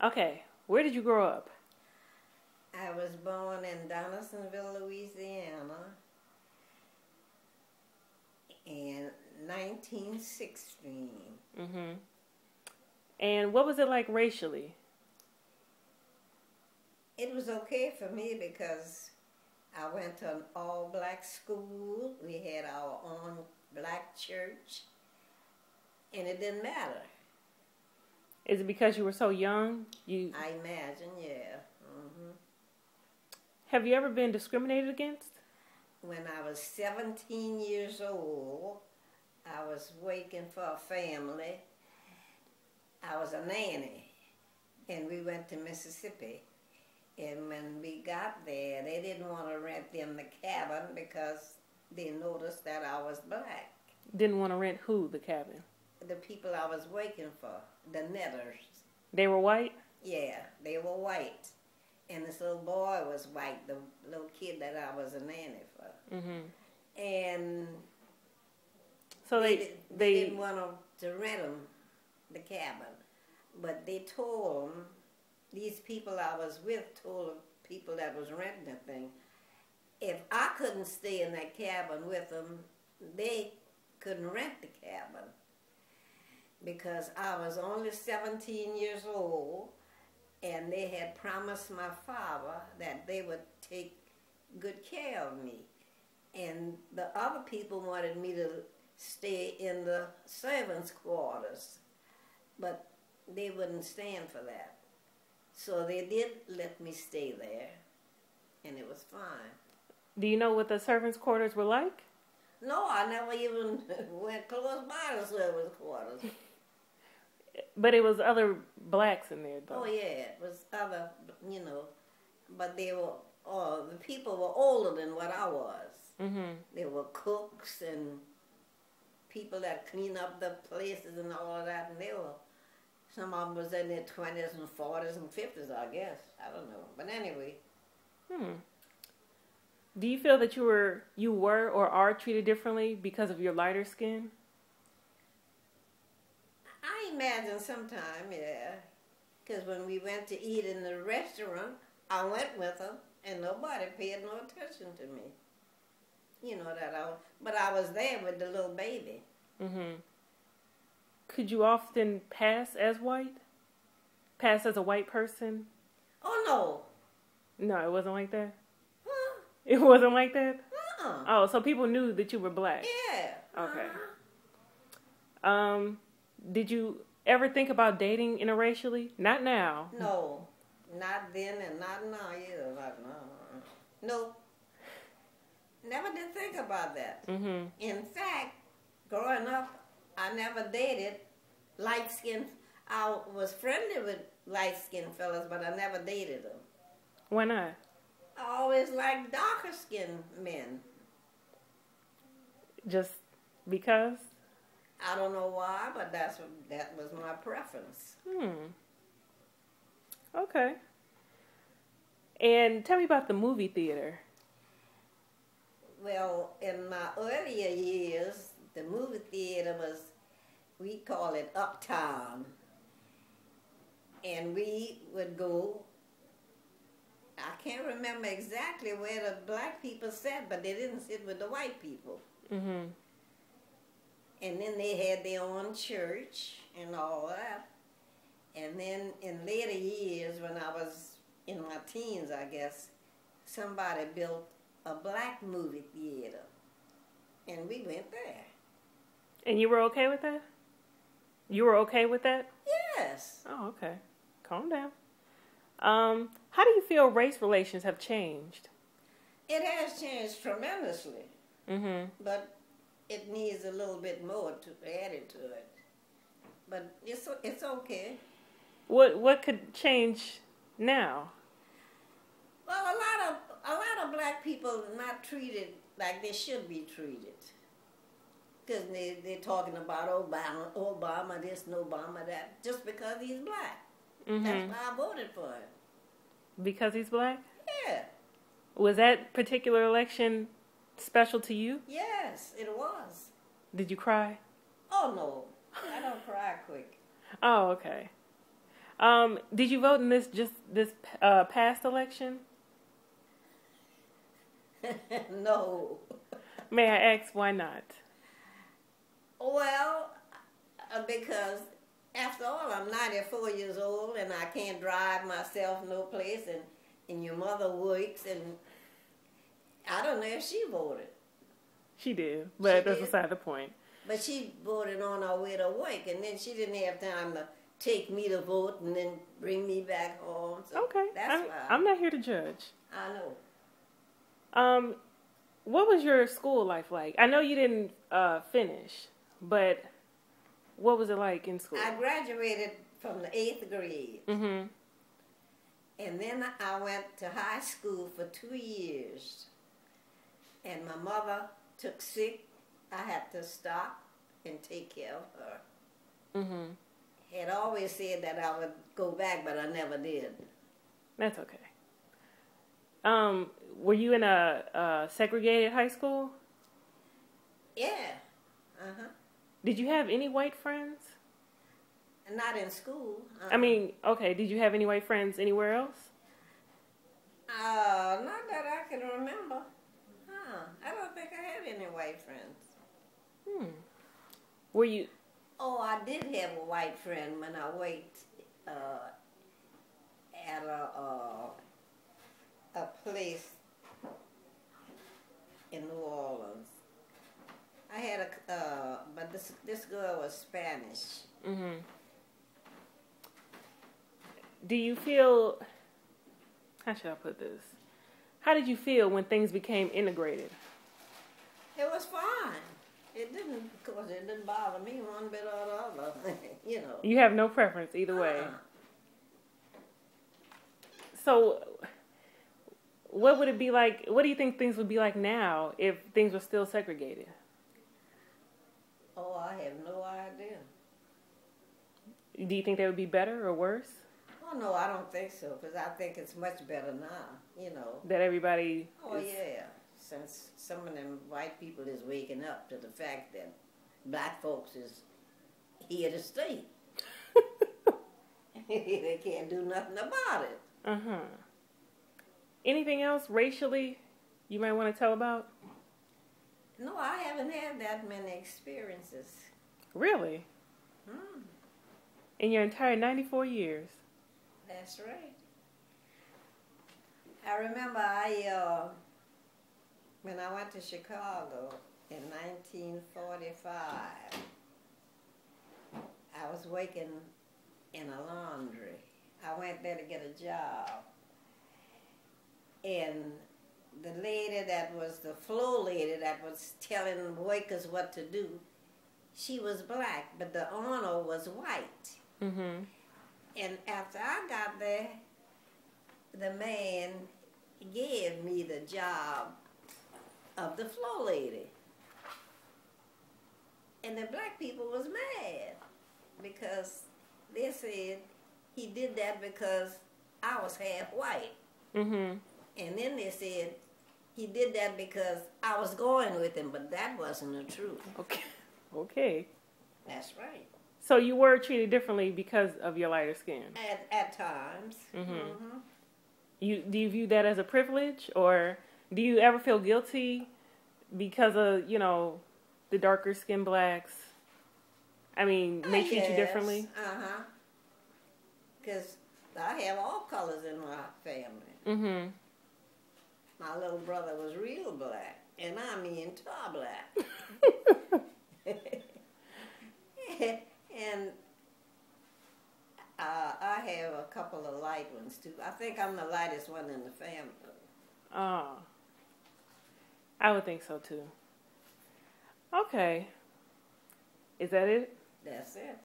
Okay, where did you grow up? I was born in Donaldsonville, Louisiana in 1916. Mm-hmm. And what was it like racially? It was okay for me because I went to an all-black school. We had our own black church, and it didn't matter. Is it because you were so young? I imagine, yeah. Have you ever been discriminated against? When I was 17 years old, I was working for a family. I was a nanny, and we went to Mississippi. And when we got there, they didn't want to rent them the cabin because they noticed that I was black. Didn't want to rent who, the cabin? The people I was working for, the netters. They were white? Yeah, they were white. And this little boy was white, the little kid that I was a nanny for. Mm-hmm. And so they didn't want to rent them the cabin. But they told them, these people I was with told the people that was renting the thing, if I couldn't stay in that cabin with them, they couldn't rent the cabin. Because I was only 17 years old, and they had promised my father that they would take good care of me. And the other people wanted me to stay in the servants' quarters, but they wouldn't stand for that. So they did let me stay there, and it was fine. Do you know what the servants' quarters were like? No, I never even went close by the servants' quarters. But it was other blacks in there, though. Oh, yeah, it was other, but they were, the people were older than what I was. Mm-hmm. They were cooks and people that clean up the places and all of that, and some of them was in their 20s and 40s and 50s, I guess. I don't know. But anyway. Do you feel that you were or are treated differently because of your lighter skin? I imagine sometime, yeah. Because when we went to eat in the restaurant, I went with them, and nobody paid no attention to me. You know that but I was there with the little baby. Mm-hmm. Could you often pass as white? Pass as a white person? Oh, no. No, it wasn't like that? Huh? It wasn't like that? Uh-uh. Oh, so people knew that you were black? Yeah. Okay. Did you ever think about dating interracially? Not now. No. Not then and not now either. No. Never did think about that. Mm-hmm. In fact, growing up, I never dated light-skinned. I was friendly with light-skinned fellas, but I never dated them. Why not? I always liked darker-skinned men. Just because? I don't know why, but that was my preference. Okay. And tell me about the movie theater. Well, in my earlier years, the movie theater was, we call it Uptown. And we would go, I can't remember exactly where the black people sat, but they didn't sit with the white people. Mm-hmm. And then they had their own church and all that. And then in later years, when I was in my teens, I guess, somebody built a black movie theater. And we went there. And you were okay with that? You were okay with that? Yes. Oh, okay. Calm down. How do you feel race relations have changed? It has changed tremendously. Mm-hmm. But it needs a little bit more added to it. But it's okay. What could change now? Well, a lot of black people are not treated like they should be treated. Because they're talking about Obama this and Obama that, just because he's black. Mm-hmm. That's why I voted for him. Because he's black? Yeah. Was that particular election special to you? Yes, it was. Did you cry? Oh, no. I don't cry quick. Oh, okay. Did you vote in this past election? No. May I ask why not? Well, because after all, I'm 94 years old and I can't drive myself no place, and your mother works, and I don't know if she voted. She did, but She that's did? beside the point. But she voted on her way to work, and then she didn't have time to take me to vote and then bring me back home. So Okay, that's why. I'm not here to judge. I know. What was your school life like? I know you didn't finish, but what was it like in school? I graduated from the 8th grade, Mm-hmm. and then I went to high school for 2 years. And my mother took sick. I had to stop and take care of her. Mm-hmm. Had always said that I would go back, but I never did. That's okay. Were you in a segregated high school? Yeah. Uh-huh. Did you have any white friends? Not in school. I mean, okay, did you have any white friends anywhere else? Not that I can remember. I don't think I had any white friends. Were you... Oh, I did have a white friend when I worked at a place in New Orleans. I had but this girl was Spanish. Mm-hmm. Do you feel... How should I put this? How did you feel when things became integrated? It was fine. It didn't, of course, it didn't bother me one bit or the other, you know. You have no preference either way. So, what would it be like? What do you think things would be like now if things were still segregated? Oh, I have no idea. Do you think they would be better or worse? Oh, no, I don't think so, because I think it's much better now, you know. That everybody... Oh, yeah. Since some of them white people is waking up to the fact that black folks is here to stay. They can't do nothing about it. Uh-huh. Anything else racially you might want to tell about? No, I haven't had that many experiences. Really? In your entire 94 years? That's right. I remember when I went to Chicago in 1945, I was working in a laundry. I went there to get a job. And the lady that was the floor lady that was telling workers what to do, she was black, but the owner was white. Mm-hmm. And after I got there, the man gave me the job of the floor lady. And the black people was mad because they said he did that because I was half white. Mm-hmm. And then they said he did that because I was going with him, but that wasn't the truth. Okay. Okay. That's right. So you were treated differently because of your lighter skin? At times. Mm-hmm. Mm-hmm. Do you view that as a privilege, or do you ever feel guilty because of, the darker skinned blacks? I mean, they treat you differently? Uh-huh. Because I have all colors in my family. Mm-hmm. My little brother was real black, and I mean tar black. And I have a couple of light ones, too. I think I'm the lightest one in the family. Oh. I would think so, too. Okay. Is that it? That's it.